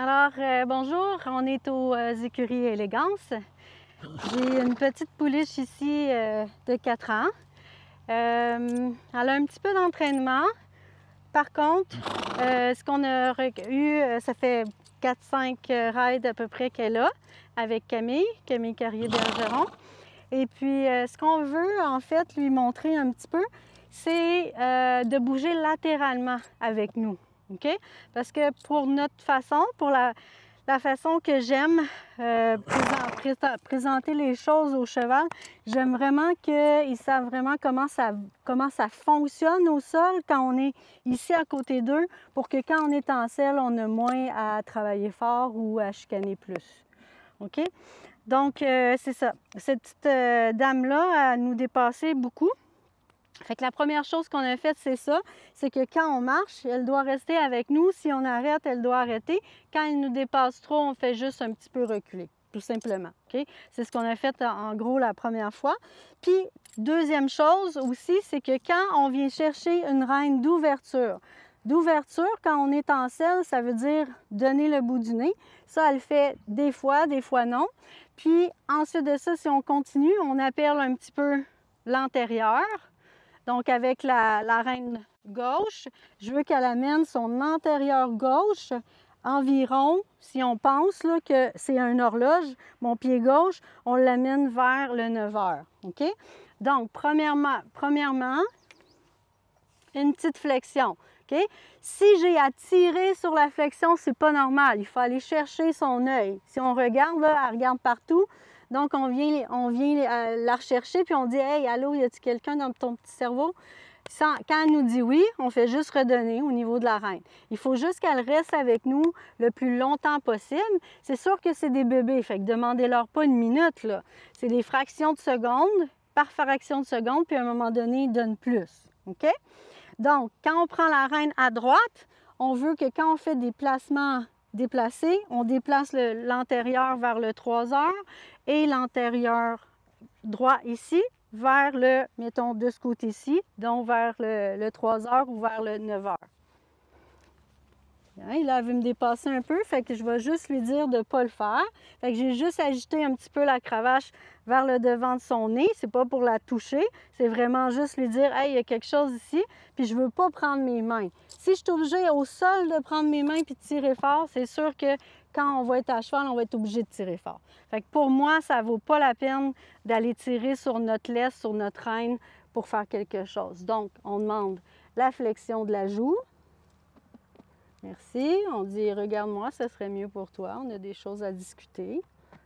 Alors, bonjour, on est aux écuries Élégance. J'ai une petite pouliche ici de 4 ans. Elle a un petit peu d'entraînement. Par contre, ce qu'on a eu, ça fait 4-5 rides à peu près qu'elle a avec Camille Carrier-Bergeron. Et puis, ce qu'on veut en fait lui montrer un petit peu, c'est de bouger latéralement avec nous. OK? Parce que pour notre façon, pour la façon que j'aime présenter les choses au cheval, j'aime vraiment qu'ils savent vraiment comment ça fonctionne au sol quand on est ici à côté d'eux, pour que quand on est en selle, on a moins à travailler fort ou à chicaner plus. OK? Donc, c'est ça. Cette petite dame-là, elle nous dépassait beaucoup. Fait que la première chose qu'on a faite, c'est ça, c'est que quand on marche, elle doit rester avec nous. Si on arrête, elle doit arrêter. Quand elle nous dépasse trop, on fait juste un petit peu reculer, tout simplement. OK? C'est ce qu'on a fait en gros la première fois. Puis, deuxième chose aussi, c'est que quand on vient chercher une reine d'ouverture, quand on est en selle, ça veut dire donner le bout du nez. Ça, elle fait des fois non. Puis, ensuite de ça, si on continue, on appelle un petit peu l'antérieur. Donc, avec la reine gauche, je veux qu'elle amène son antérieur gauche environ, si on pense là, que c'est une horloge, mon pied gauche, on l'amène vers le 9 heures. OK? Donc, premièrement, une petite flexion. OK? Si j'ai à tirer sur la flexion, c'est pas normal. Il faut aller chercher son œil. Si on regarde, là, elle regarde partout. Donc, on vient la rechercher, puis on dit « Hey, allô, y a-t-il quelqu'un dans ton petit cerveau? » Quand elle nous dit oui, on fait juste redonner au niveau de la reine. Il faut juste qu'elle reste avec nous le plus longtemps possible. C'est sûr que c'est des bébés, fait que demandez-leur pas une minute, là. C'est des fractions de seconde, par fraction de seconde, puis à un moment donné, ils donnent plus. OK? Donc, quand on prend la reine à droite, on veut que quand on fait des placements déplacés, on déplace l'antérieur vers le 3 heures et l'antérieur droit ici vers le, mettons, de ce côté-ci, donc vers le 3 heures ou vers le 9 heures. Hein, là, elle veut me dépasser un peu, fait que je vais juste lui dire de ne pas le faire. Fait que j'ai juste agité un petit peu la cravache vers le devant de son nez. C'est pas pour la toucher, c'est vraiment juste lui dire « Hey, il y a quelque chose ici, puis je veux pas prendre mes mains. » Si je suis obligée au sol de prendre mes mains puis de tirer fort, c'est sûr que quand on va être à cheval, on va être obligé de tirer fort. Fait que pour moi, ça vaut pas la peine d'aller tirer sur notre laisse, sur notre reine pour faire quelque chose. Donc, on demande la flexion de la joue. Merci. On dit, regarde-moi, ça serait mieux pour toi. On a des choses à discuter.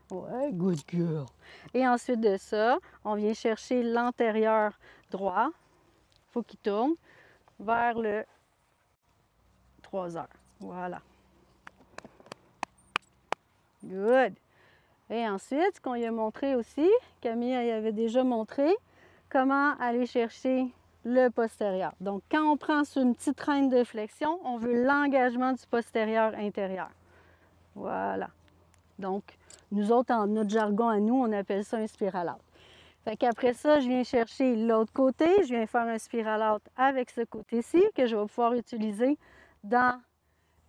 Ouais, good girl. Et ensuite de ça, on vient chercher l'antérieur droit. Il faut qu'il tourne vers le 3 heures. Voilà. Good. Et ensuite, ce qu'on lui a montré aussi, Camille elle avait déjà montré comment aller chercher le postérieur. Donc, quand on prend sur une petite reine de flexion, on veut l'engagement du postérieur intérieur. Voilà. Donc, nous autres, en notre jargon à nous, on appelle ça un spiral out. Fait qu'après ça, je viens chercher l'autre côté, je viens faire un spiral out avec ce côté-ci que je vais pouvoir utiliser dans,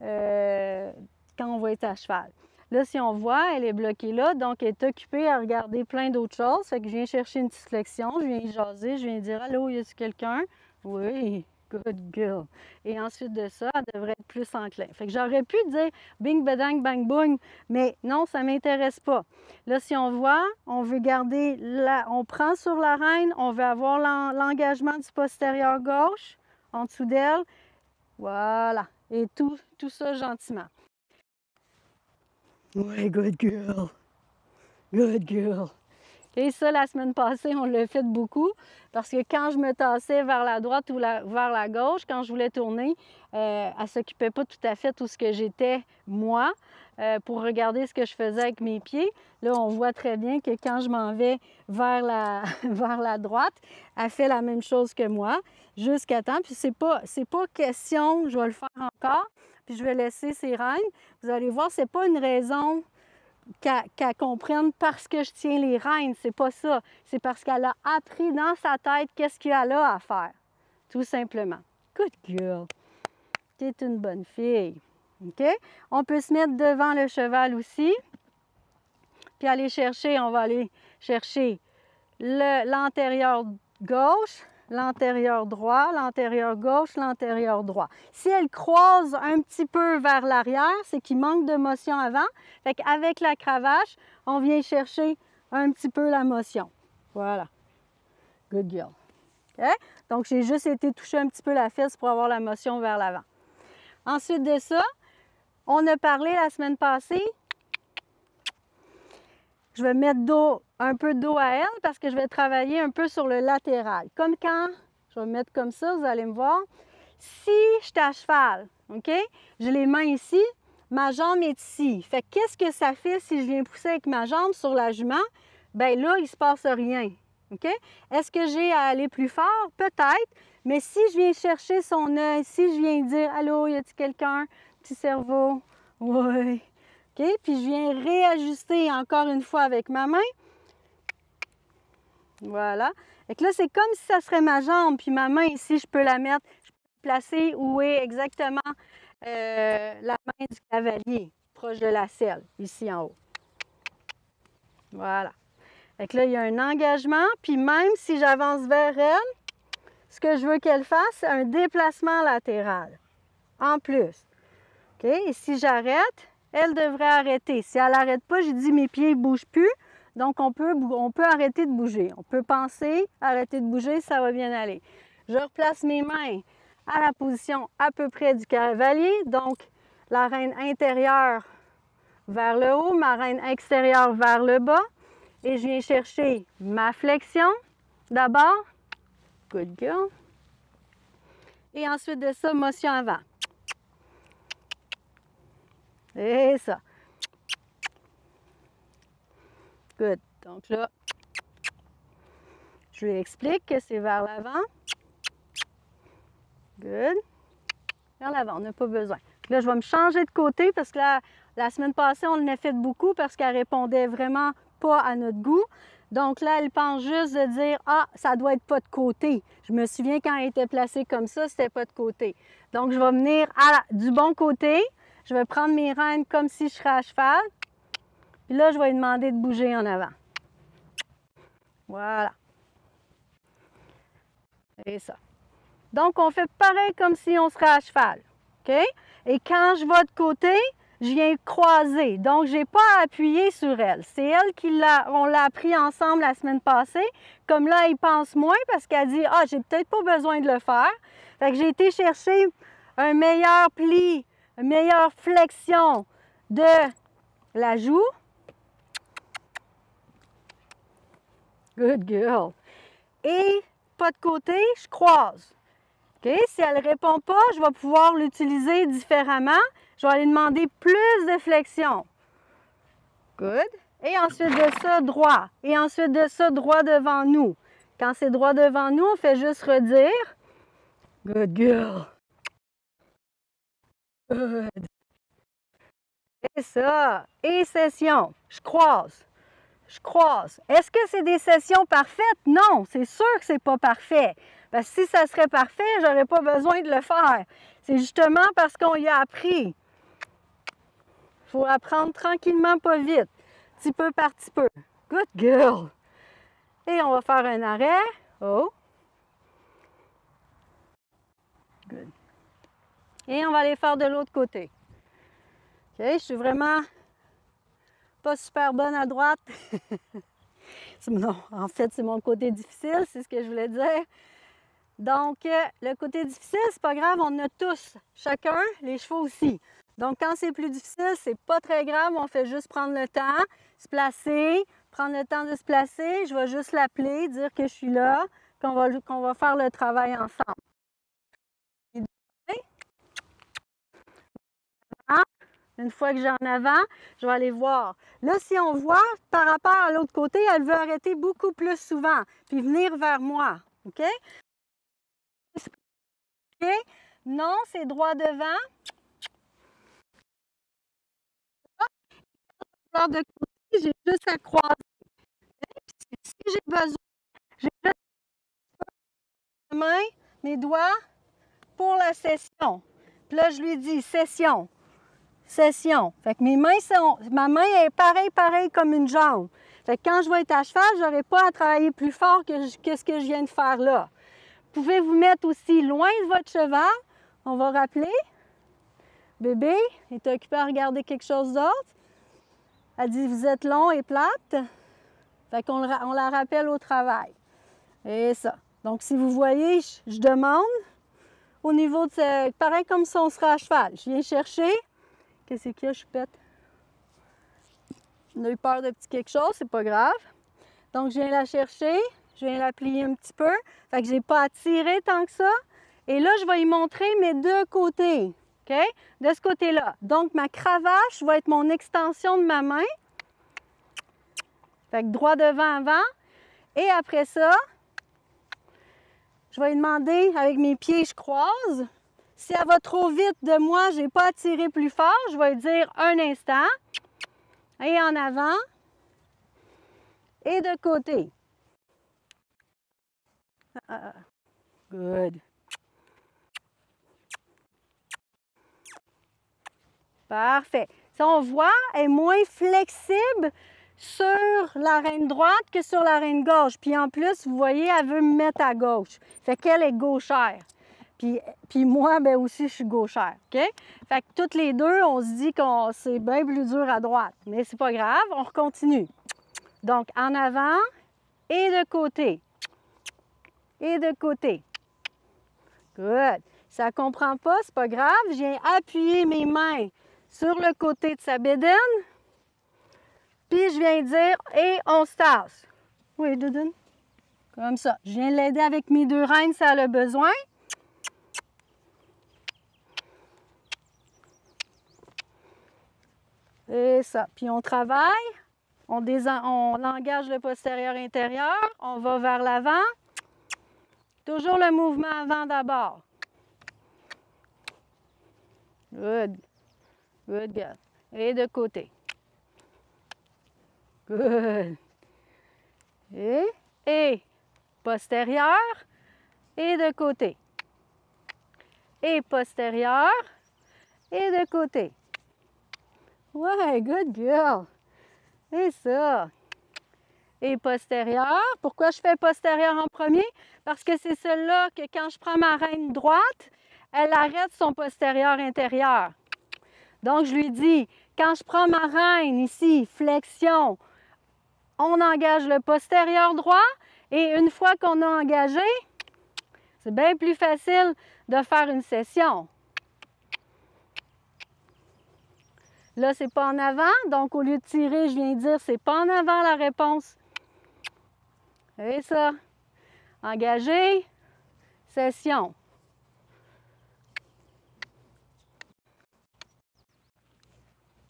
quand on va être à cheval. Là, si on voit, elle est bloquée là, donc elle est occupée à regarder plein d'autres choses. Fait que je viens chercher une petite flexion, je viens jaser, je viens dire « Allô, y a-t-il quelqu'un? » Oui, good girl. Et ensuite de ça, elle devrait être plus enclin. Fait que j'aurais pu dire « Bing, badang, bang, boing », mais non, ça ne m'intéresse pas. Là, si on voit, on veut garder, on prend sur la reine, on veut avoir l'engagement du postérieur gauche, en dessous d'elle. Voilà. Et tout ça gentiment. Ouais, good girl. Good girl. Et ça, la semaine passée, on l'a fait beaucoup parce que quand je me tassais vers la droite ou vers la gauche, quand je voulais tourner, elle ne s'occupait pas tout à fait où ce que j'étais, moi, pour regarder ce que je faisais avec mes pieds. Là, on voit très bien que quand je m'en vais vers la droite, elle fait la même chose que moi jusqu'à temps. Puis c'est pas question, je vais le faire encore, puis je vais laisser ses reines. Vous allez voir, c'est pas une raison qu'elle comprenne parce que je tiens les rênes, c'est pas ça. C'est parce qu'elle a appris dans sa tête qu'est-ce qu'elle a à faire, tout simplement. Good girl. T'es une bonne fille. OK? On peut se mettre devant le cheval aussi. Puis aller chercher, on va aller chercher l'antérieur gauche, l'antérieur droit, l'antérieur gauche, l'antérieur droit. Si elle croise un petit peu vers l'arrière, c'est qu'il manque de motion avant. Fait qu'avec la cravache, on vient chercher un petit peu la motion. Voilà. Good girl. OK? Donc, j'ai juste été toucher un petit peu la fesse pour avoir la motion vers l'avant. Ensuite de ça, on a parlé la semaine passée. Je vais mettre un peu d'eau à elle parce que je vais travailler un peu sur le latéral. Comme quand, je vais me mettre comme ça, vous allez me voir. Si je suis à cheval, OK? J'ai les mains ici, ma jambe est ici. Fait que qu'est-ce que ça fait si je viens pousser avec ma jambe sur la jument? Bien là, il ne se passe rien. OK? Est-ce que j'ai à aller plus fort? Peut-être. Mais si je viens chercher son œil, si je viens dire allô, y a-t-il quelqu'un? Petit cerveau? Oui. OK? Puis je viens réajuster encore une fois avec ma main. Voilà. Et que là, c'est comme si ça serait ma jambe, puis ma main ici, je peux la mettre, je peux placer où est exactement la main du cavalier, proche de la selle, ici en haut. Voilà. Fait que là, il y a un engagement, puis même si j'avance vers elle, ce que je veux qu'elle fasse, c'est un déplacement latéral, en plus. OK? Et si j'arrête, elle devrait arrêter. Si elle n'arrête pas, j'ai dit mes pieds ne bougent plus, donc on peut arrêter de bouger. On peut penser, arrêter de bouger, ça va bien aller. Je replace mes mains à la position à peu près du cavalier, donc la reine intérieure vers le haut, ma reine extérieure vers le bas. Et je viens chercher ma flexion d'abord. Good girl. Et ensuite de ça, motion avant. Et ça. Good. Donc là, je lui explique que c'est vers l'avant. Good. Vers l'avant, on n'a pas besoin. Là, je vais me changer de côté parce que là, la semaine passée, on en a fait beaucoup parce qu'elle répondait vraiment pas à notre goût. Donc là, elle pense juste de dire « Ah, ça doit être pas de côté. » Je me souviens quand elle était placée comme ça, c'était pas de côté. Donc, je vais venir du bon côté. Je vais prendre mes rênes comme si je serais à cheval. Puis là, je vais lui demander de bouger en avant. Voilà. Et ça. Donc, on fait pareil comme si on serait à cheval. OK? Et quand je vais de côté, je viens croiser. Donc, je n'ai pas à appuyer sur elle. C'est elle on l'a appris ensemble la semaine passée. Comme là, elle pense moins parce qu'elle dit « Ah, j'ai peut-être pas besoin de le faire. » Fait que j'ai été chercher un meilleur pli, une meilleure flexion de la joue. Good girl. Et pas de côté, je croise. OK? Si elle ne répond pas, je vais pouvoir l'utiliser différemment. Je vais aller demander plus de flexion. Good. Et ensuite de ça, droit. Et ensuite de ça, droit devant nous. Quand c'est droit devant nous, on fait juste redire. Good girl. Good. Et ça. Et session. Je croise. Je croise. Est-ce que c'est des sessions parfaites? Non, c'est sûr que c'est pas parfait. Parce que si ça serait parfait, j'aurais pas besoin de le faire. C'est justement parce qu'on y a appris. Il faut apprendre tranquillement, pas vite. Petit peu par petit peu. Good girl. Et on va faire un arrêt. Oh. Good. Et on va aller faire de l'autre côté. OK, je suis vraiment pas super bonne à droite. Non, en fait, c'est mon côté difficile, c'est ce que je voulais dire. Donc, le côté difficile, c'est pas grave, on a tous, chacun, les chevaux aussi. Donc, quand c'est plus difficile, c'est pas très grave, on fait juste prendre le temps, se placer, prendre le temps de se placer. Je vais juste l'appeler, dire que je suis là, qu'on va faire le travail ensemble. Une fois que j'ai en avant, je vais aller voir. Là, si on voit, par rapport à l'autre côté, elle veut arrêter beaucoup plus souvent, puis venir vers moi. OK? OK? Non, c'est droit devant. De côté, j'ai juste à croiser. Si j'ai besoin, j'ai juste mes mains, mes doigts pour la session. Puis là, je lui dis session. session. Fait que ma main est pareil comme une jambe. Fait que quand je vais être à cheval, je n'aurai pas à travailler plus fort que ce que je viens de faire là. Vous pouvez vous mettre aussi loin de votre cheval. On va rappeler. Bébé est occupé à regarder quelque chose d'autre. Elle dit, vous êtes long et plate. Fait qu'on la rappelle au travail. Et ça. Donc, si vous voyez, je demande au niveau de ce... Pareil comme si on serait à cheval. Je viens chercher. Qu'est-ce qu'il y a, choupette? On a eu peur de petit quelque chose, c'est pas grave. Donc, je viens la chercher. Je viens la plier un petit peu. Fait que je n'ai pas à tirer tant que ça. Et là, je vais y montrer mes deux côtés. OK? De ce côté-là. Donc, ma cravache va être mon extension de ma main. Fait que droit devant avant. Et après ça, je vais lui demander, avec mes pieds, je croise. Si elle va trop vite de moi, je n'ai pas à tirer plus fort. Je vais lui dire un instant. Et en avant. Et de côté. Good. Parfait. Si on voit, elle est moins flexible sur la reine droite que sur la reine gauche. Puis en plus, vous voyez, elle veut me mettre à gauche. Fait qu'elle est gauchère. Puis moi, ben aussi, je suis gauchère. OK? Fait que toutes les deux, on se dit que c'est bien plus dur à droite. Mais c'est pas grave, on continue. Donc, en avant et de côté. Et de côté. Good. Si elle ne comprend pas, c'est pas grave. Je viens appuyer mes mains sur le côté de sa bédaine. Puis je viens dire, et on se tasse. Oui, Doudoune. Comme ça. Je viens l'aider avec mes deux rênes si elle a besoin. Et ça. Puis on travaille. On engage le postérieur intérieur. On va vers l'avant. Toujours le mouvement avant d'abord. Good. Good girl. Et de côté. Good. Et postérieur. Et de côté. Et postérieur. Et de côté. Ouais, good girl. Et ça. Et postérieur. Pourquoi je fais postérieur en premier? Parce que c'est celle-là que quand je prends ma reine droite, elle arrête son postérieur intérieur. Donc, je lui dis, quand je prends ma reine ici, flexion, on engage le postérieur droit. Et une fois qu'on a engagé, c'est bien plus facile de faire une session. Là, c'est pas en avant. Donc, au lieu de tirer, je viens dire, c'est pas en avant la réponse. Et ça. Engagé. Session.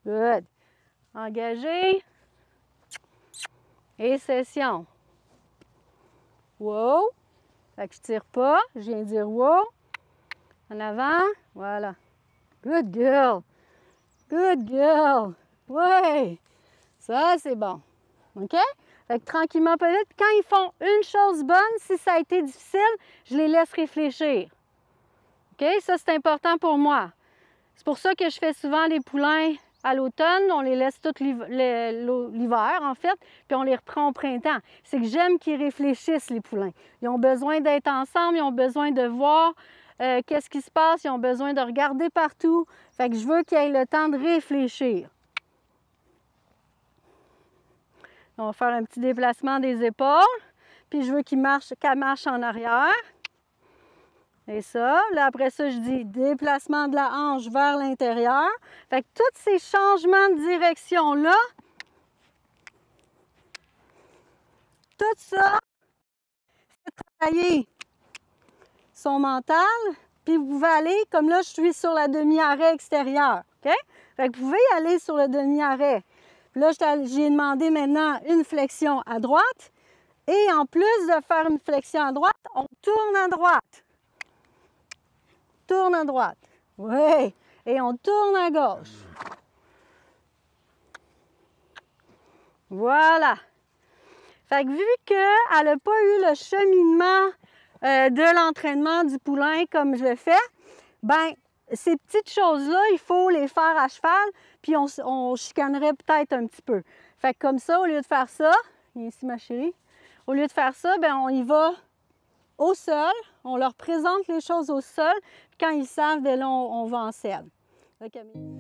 Good. Engagé. Et session. Wow. Fait que je tire pas. Je viens dire wow. En avant. Voilà. Good girl. Good girl. Ouais. Ça, c'est bon. OK? Fait que tranquillement, peut-être, quand ils font une chose bonne, si ça a été difficile, je les laisse réfléchir. OK? Ça, c'est important pour moi. C'est pour ça que je fais souvent les poulains à l'automne. On les laisse tout l'hiver, en fait, puis on les reprend au printemps. C'est que j'aime qu'ils réfléchissent, les poulains. Ils ont besoin d'être ensemble, ils ont besoin de voir qu'est-ce qui se passe, ils ont besoin de regarder partout. Fait que je veux qu'ils aient le temps de réfléchir. On va faire un petit déplacement des épaules. Puis je veux qu'elle marche en arrière. Et ça. Là, après ça, je dis déplacement de la hanche vers l'intérieur. Fait que tous ces changements de direction-là, tout ça, c'est travailler son mental. Puis vous pouvez aller, comme là, je suis sur la demi-arrêt extérieur. OK? Fait que vous pouvez y aller sur le demi-arrêt. Là, j'ai demandé maintenant une flexion à droite. Et en plus de faire une flexion à droite, on tourne à droite. Tourne à droite. Oui. Et on tourne à gauche. Voilà. Fait que vu qu'elle n'a pas eu le cheminement de l'entraînement du poulain comme je le fais, ben Ces petites choses-là, il faut les faire à cheval, puis on chicanerait peut-être un petit peu. Fait que comme ça, au lieu de faire ça, viens ici ma chérie, au lieu de faire ça, bien, on y va au sol, on leur présente les choses au sol, puis quand ils savent, bien là, on va en selle. Là, Camille.